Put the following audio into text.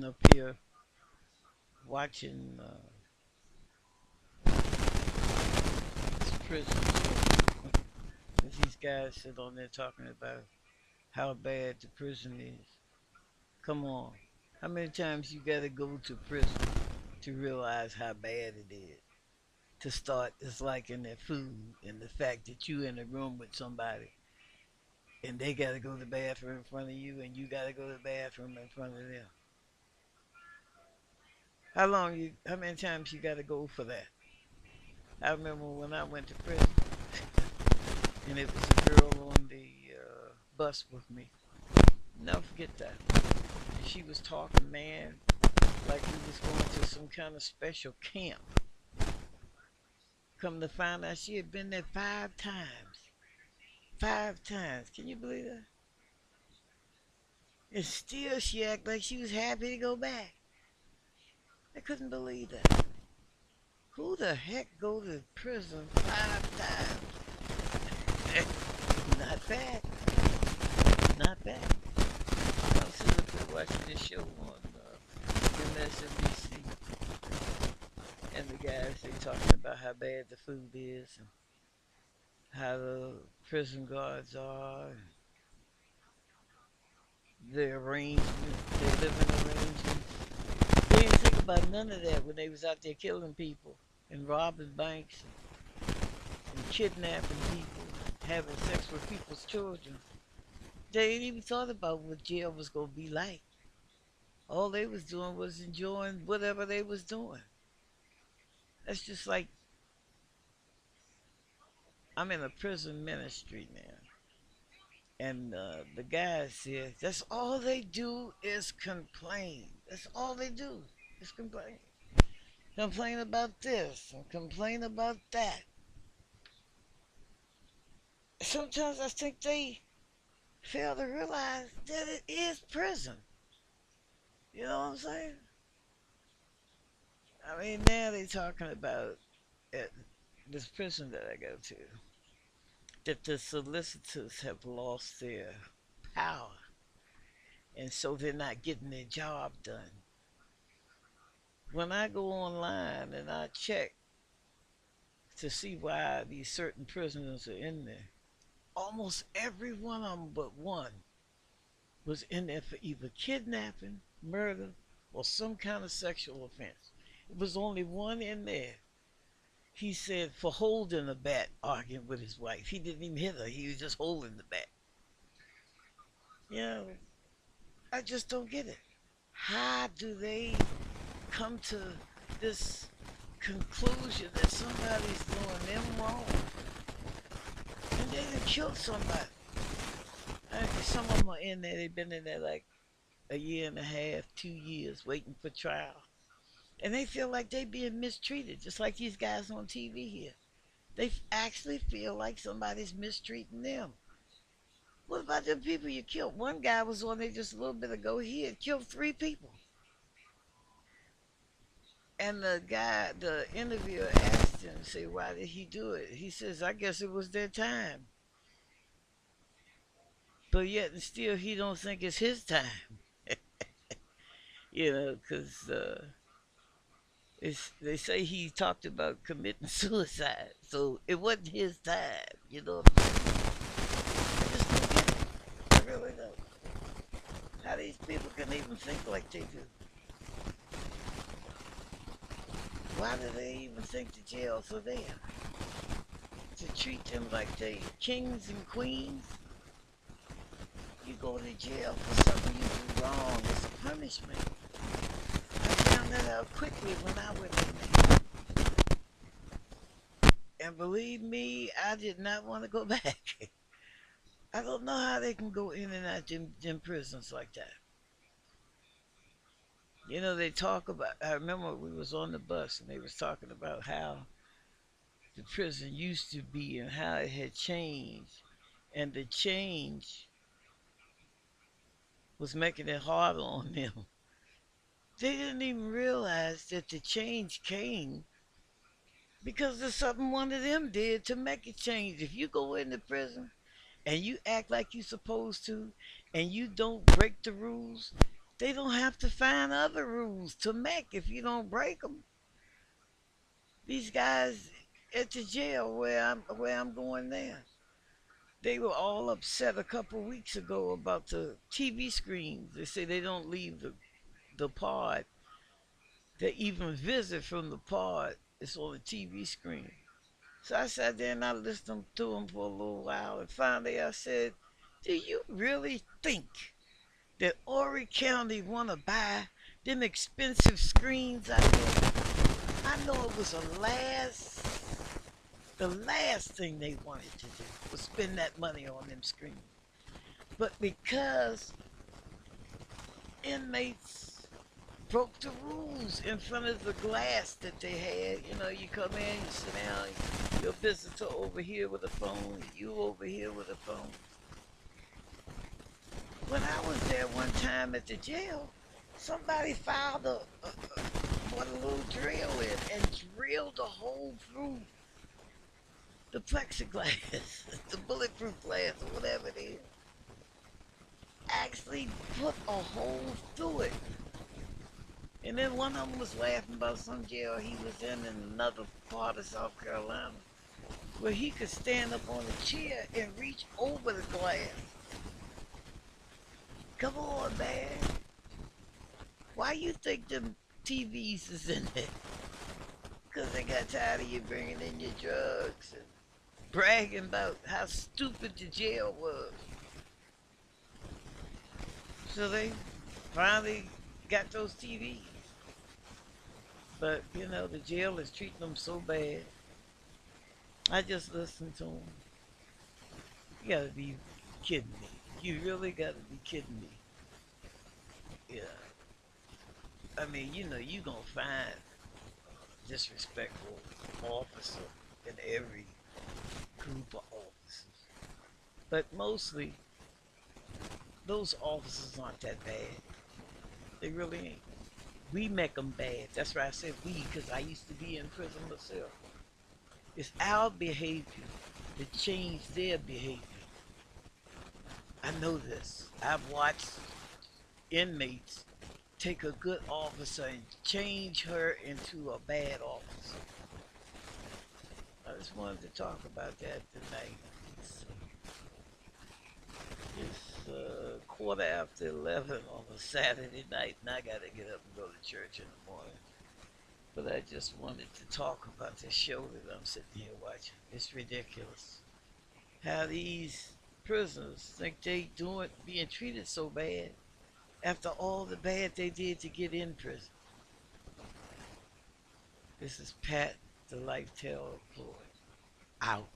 Up here watching this prison show. These guys sit on there talking about how bad the prison is. Come on. How many times you gotta go to prison to realize how bad it is? To start disliking their food and the fact that you in a room with somebody and they gotta go to the bathroom in front of you and you gotta go to the bathroom in front of them. How many times you gotta go for that? I remember when I went to prison and it was a girl on the bus with me. Never forget that. And she was talking, man, like we was going to some kind of special camp. Come to find out she had been there 5 times. 5 times. Can you believe that? And still she acted like she was happy to go back. I couldn't believe that. Who the heck go to prison 5 times? Not bad. Not bad. I was sitting up there watching this show on MSNBC, and the guys they talking about how bad the food is and how the prison guards are, and their arrangement, their living arrangements. They didn't think about none of that when they was out there killing people and robbing banks and kidnapping people, having sex with people's children. They ain't even thought about what jail was gonna be like. All they was doing was enjoying whatever they was doing. That's just like I'm in a prison ministry now, and the guy said that's all they do is complain. That's all they do is complain. Complain about this and complain about that. Sometimes I think they fail to realize that it is prison. You know what I'm saying? I mean, now they're talking about at this prison that I go to that the solicitors have lost their power, and so they're not getting their job done. When I go online and I check to see why these certain prisoners are in there, almost every one of them but one was in there for either kidnapping, murder, or some kind of sexual offense. It was only one in there. He said for holding a bat, arguing with his wife. He didn't even hit her. He was just holding the bat. You know, I just don't get it. How do they come to this conclusion that somebody's doing them wrong and they done killed somebody? Some of them are in there. They've been in there like a year and a half, 2 years, waiting for trial, and they feel like they being mistreated, just like these guys on TV here. They actually feel like somebody's mistreating them. What about the people you killed? One guy was on there just a little bit ago. He had killed 3 people. And the interviewer asked him, say, why did he do it? He says, I guess it was their time. But yet and still, he don't think it's his time. Because they say he talked about committing suicide. So it wasn't his time. You know what I'm saying? I just don't get it. I really don't. How these people can even think like they do. Why do they even think the jails are there? To treat them like they kings and queens? You go to jail for something you do wrong. It's a punishment. I found that out quickly when I went in there. And believe me, I did not want to go back. I don't know how they can go in and out them prisons like that. They talk about, I remember we was on the bus and they was talking about how the prison used to be and how it had changed. And the change was making it harder on them. They didn't even realize that the change came because of something one of them did to make it change. If you go into prison and you act like you're supposed to and you don't break the rules, They don't have to find other rules to make if you don't break them. These guys at the jail where I'm going there, they were all upset a couple weeks ago about the TV screens. They say they don't leave the pod. They even visit from the pod. It's on the TV screen. So I sat there and I listened to them for a little while, and finally I said, "Do you really think that Horry County want to buy them expensive screens out there?" I know it was the last thing they wanted to do was spend that money on them screens. But because inmates broke the rules in front of the glass that they had, you come in, you sit down, your visitor over here with a phone, you over here with a phone. When I was there one time at the jail, somebody filed what a little drill in and drilled a hole through the plexiglass, the bulletproof glass, or whatever it is. Actually put a hole through it. And then one of them was laughing about some jail he was in another part of South Carolina where he could stand up on a chair and reach over the glass. Come on, man. Why you think them TVs is in there? Because they got tired of you bringing in your drugs and bragging about how stupid the jail was. So they finally got those TVs. But, the jail is treating them so bad. I just listened to them. You gotta be kidding me. You really gotta be kidding me. Yeah. I mean, you gonna find a disrespectful officer in every group of officers. But mostly, those officers aren't that bad. They really ain't. We make them bad. That's why I said we, because I used to be in prison myself. It's our behavior that changed their behavior. I know this. I've watched inmates take a good officer and change her into a bad officer. I just wanted to talk about that tonight. It's 11:15 on a Saturday night, and I gotta get up and go to church in the morning. But I just wanted to talk about this show that I'm sitting here watching. It's ridiculous how these prisoners think they being treated so bad after all the bad they did to get in prison. This is Pat, the Lifeteller Floyd, out.